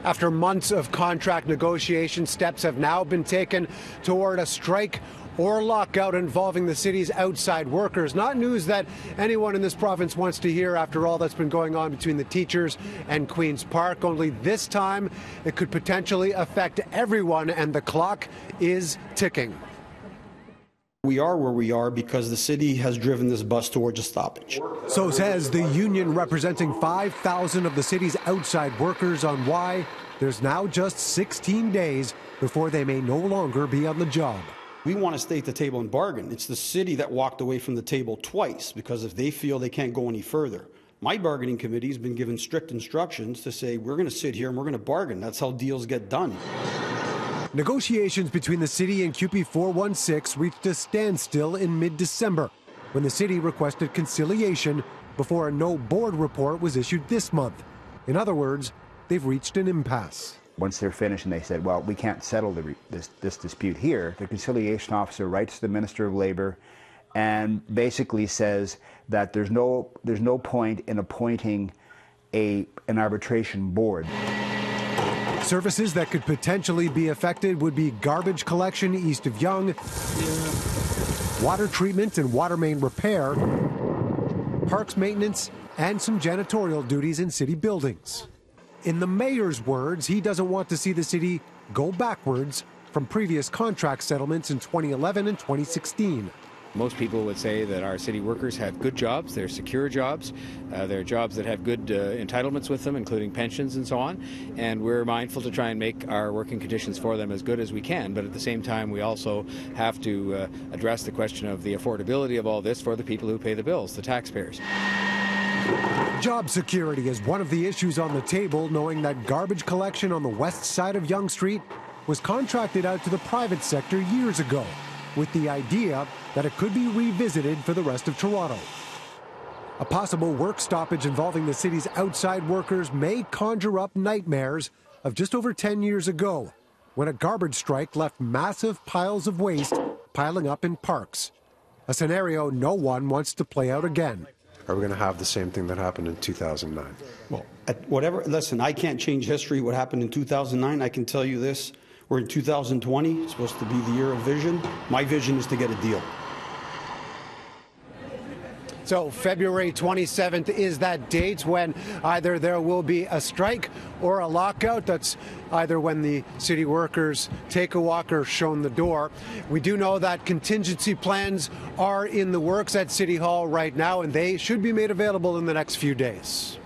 After months of contract negotiation, steps have now been taken toward a strike or lockout involving the city's outside workers. Not news that anyone in this province wants to hear after all that's been going on between the teachers and Queen's Park. Only this time it could potentially affect everyone, and the clock is ticking. We are where we are because the city has driven this bus towards a stoppage. So says the union representing 5,000 of the city's outside workers on why there's now just 16 days before they may no longer be on the job. We want to stay at the table and bargain. It's the city that walked away from the table twice because if they feel they can't go any further. My bargaining committee has been given strict instructions to say we're going to sit here and we're going to bargain. That's how deals get done. Negotiations between the city and CUPE 416 reached a standstill in mid-December when the city requested conciliation before a no-board report was issued this month. In other words, they've reached an impasse. Once they're finished and they said, well, we can't settle this dispute here, the conciliation officer writes to the Minister of Labour and basically says that there's no point in appointing an arbitration board. Services that could potentially be affected would be garbage collection east of Yonge, water treatment and water main repair, parks maintenance, and some janitorial duties in city buildings. In the mayor's words, he doesn't want to see the city go backwards from previous contract settlements in 2011 and 2016. Most people would say that our city workers have good jobs, they're secure jobs, they're jobs that have good entitlements with them, including pensions and so on, and we're mindful to try and make our working conditions for them as good as we can, but at the same time we also have to address the question of the affordability of all this for the people who pay the bills, the taxpayers. Job security is one of the issues on the table, knowing that garbage collection on the west side of Yonge Street was contracted out to the private sector years ago, with the idea that it could be revisited for the rest of Toronto. A possible work stoppage involving the city's outside workers may conjure up nightmares of just over 10 years ago, when a garbage strike left massive piles of waste piling up in parks. A scenario no one wants to play out again. Are we going to have the same thing that happened in 2009? Well, listen, I can't change history. What happened in 2009, I can tell you this. We're in 2020. It's supposed to be the year of vision. My vision is to get a deal. So February 27th is that date when either there will be a strike or a lockout. That's either when the city workers take a walk or shown the door. We do know that contingency plans are in the works at City Hall right now, and they should be made available in the next few days.